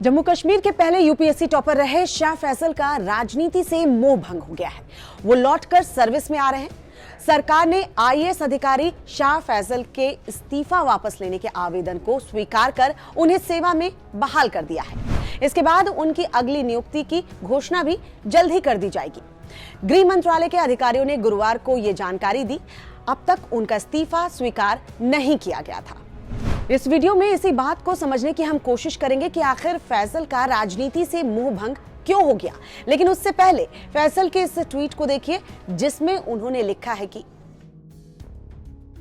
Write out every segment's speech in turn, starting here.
जम्मू कश्मीर के पहले UPSC topper रहे शाह फैसल का राजनीति से मोह भंग हो गया है। वो लौटकर सर्विस में आ रहे हैं। सरकार ने आईएएस अधिकारी शाह फैसल के इस्तीफा वापस लेने के आवेदन को स्वीकार कर उन्हें सेवा में बहाल कर दिया है। इसके बाद उनकी अगली नियुक्ति की घोषणा भी जल्द ही कर दी जाएगी। गृह मंत्रालय के अधिकारियों ने गुरुवार को यह जानकारी दी। अब तक उनका इस्तीफा स्वीकार नहीं किया गया था। इस वीडियो में इसी बात को समझने की हम कोशिश करेंगे कि आखिर फैसल का राजनीति से मोह भंग क्यों हो गया। लेकिन उससे पहले फैसल के इस ट्वीट को देखिए जिसमें उन्होंने लिखा है कि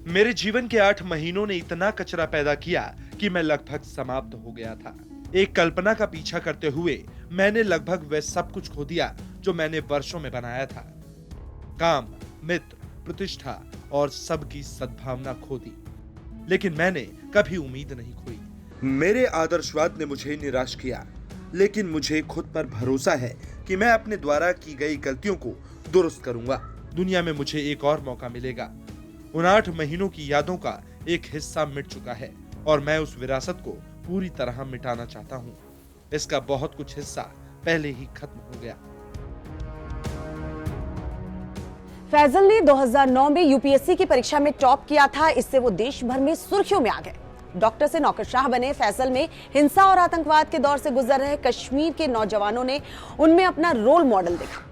मेरे जीवन के 8 महीनों ने इतना कचरा पैदा किया कि मैं लगभग समाप्त हो गया था। एक कल्पना का पीछा करते हुए मैंने लगभग वह सब कुछ खो दिया जो मैंने वर्षों में बनाया था। काम, मित्र, प्रतिष्ठा और सबकी सद्भावना खो दी, लेकिन मैंने कभी उम्मीद नहीं खोई। मेरे आदर्शवाद ने मुझे निराश किया, लेकिन मुझे खुद पर भरोसा है कि मैं अपने द्वारा की गई गलतियों को दुरुस्त करूंगा। दुनिया में मुझे एक और मौका मिलेगा। उन 8 महीनों की यादों का एक हिस्सा मिट चुका है और मैं उस विरासत को पूरी तरह मिटाना चाहता हूं। इसका बहुत कुछ हिस्सा पहले ही खत्म हो गया। फैसल ने 2009 में यूपीएससी की परीक्षा में टॉप किया था। इससे वो देश भर में सुर्खियों में आ गए। डॉक्टर से नौकरशाह बने फैसल में हिंसा और आतंकवाद के दौर से गुजर रहे कश्मीर के नौजवानों ने उनमें अपना रोल मॉडल देखा।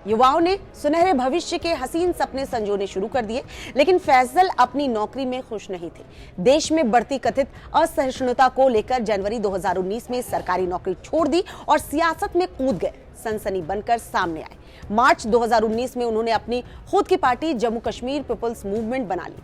युवाओं ने सुनहरे भविष्य के हसीन सपने संजोने शुरू कर दिए, लेकिन फैसल अपनी नौकरी में खुश नहीं थे। देश में बढ़ती कथित असहिष्णुता को लेकर जनवरी 2019 में सरकारी नौकरी छोड़ दी और सियासत में कूद गए। सनसनी बनकर सामने आए। मार्च 2019 में उन्होंने अपनी खुद की party Jammu Kashmir people's movement बना ली।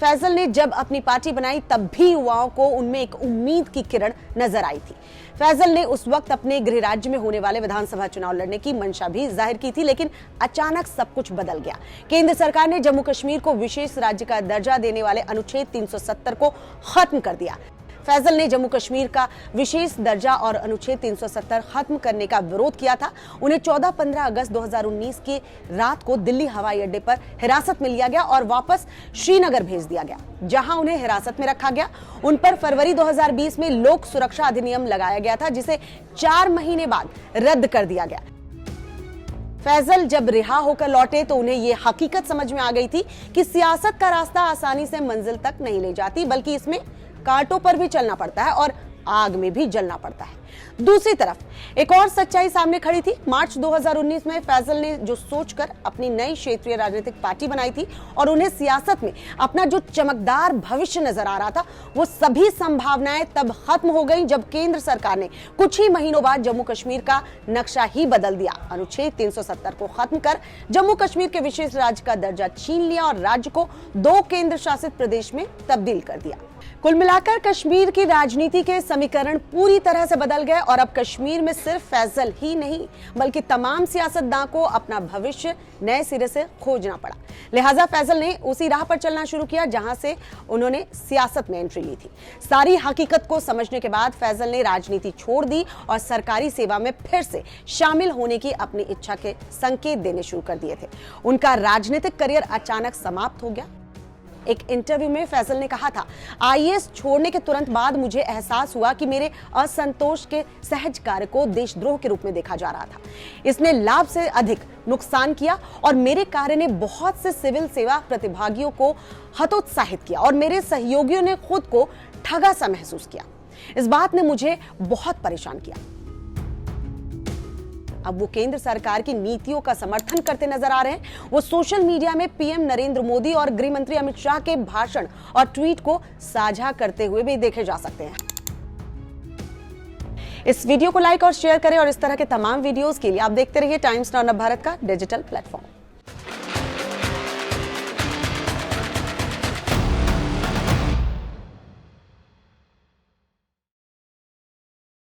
फैसल ने जब अपनी पार्टी बनाई तब भी युवाओं को उनमें एक उम्मीद की किरण नजर आई थी। फैसल ने उस वक्त अपने गृह राज्य में होने वाले विधानसभा चुनाव लड़ने की मंशा भी जाहिर की थी, लेकिन अचानक सब कुछ बदल गया। केंद्र सरकार ने जम्मू कश्मीर को विशेष राज्य का दर्जा देने वाले अनुच्छेद 370 को खत्म कर दिया। फैसल ने जम्मू कश्मीर का विशेष दर्जा और अनुच्छेद 370 खत्म करने का विरोध किया था। उन्हें 14-15 अगस्त 2019 की रात को दिल्ली हवाई अड्डे पर हिरासत में लिया गया और वापस श्रीनगर भेज दिया गया, जहां उन्हें हिरासत में रखा गया। उन पर फरवरी 2020 में लोक सुरक्षा अधिनियम लगाया गया था, जिसे 4 महीने बाद रद्द कर दिया गया। फैसल जब रिहा होकर लौटे तो उन्हें यह हकीकत समझ में आ गई थी कि सियासत का रास्ता आसानी से मंजिल तक नहीं ले जाती, बल्कि इसमें कांटों पर भी चलना पड़ता है और आग में भी जलना पड़ता है। दूसरी तरफ एक और सच्चाई सामने खड़ी थी। मार्च 2019 में फैसल ने जो सोचकर अपनी नई क्षेत्रीय राजनीतिक पार्टी बनाई थी और उन्हें सियासत में अपना जो चमकदार भविष्य नजर आ रहा था, वो सभी संभावनाएं तब खत्म हो गई जब केंद्र सरकार ने कुछ ही महीनों बाद जम्मू कश्मीर का नक्शा ही बदल दिया। अनुच्छेद 370 को खत्म कर जम्मू कश्मीर के विशेष राज्य का दर्जा छीन लिया और राज्य को 2 केंद्र शासित प्रदेश में तब्दील कर दिया। कुल मिलाकर कश्मीर की राजनीति के समीकरण पूरी तरह से बदल गए और अब कश्मीर में सिर्फ फैसल ही नहीं बल्कि तमाम सियासतदान को अपना भविष्य नए सिरे से खोजना पड़ा। लिहाजा फैसल ने उसी राह पर चलना शुरू किया जहां से उन्होंने सियासत में एंट्री ली थी। सारी हकीकत को समझने के बाद फैसल ने राजनीति छोड़ दी और सरकारी सेवा में फिर से शामिल होने की अपनी इच्छा के संकेत देने शुरू कर दिए थे। उनका राजनीतिक करियर अचानक समाप्त हो गया। एक इंटरव्यू में फैसल ने कहा था, आईएएस छोड़ने के तुरंत बाद मुझे एहसास हुआ कि मेरे असंतोष के सहज कार्य को देशद्रोह के रूप में देखा जा रहा था। इसने लाभ से अधिक नुकसान किया और मेरे कार्य ने बहुत से सिविल सेवा प्रतिभागियों को हतोत्साहित किया और मेरे सहयोगियों ने खुद को ठगा सा महसूस किया। इस बात ने मुझे बहुत परेशान किया। अब वो केंद्र सरकार की नीतियों का समर्थन करते नजर आ रहे हैं। वो सोशल मीडिया में पीएम नरेंद्र मोदी और गृह मंत्री अमित शाह के भाषण और ट्वीट को साझा करते हुए भी देखे जा सकते हैं। इस वीडियो को लाइक और शेयर करें और इस तरह के तमाम वीडियोस के लिए आप देखते रहिए टाइम्स नाउ भारत का डिजिटल प्लेटफॉर्म।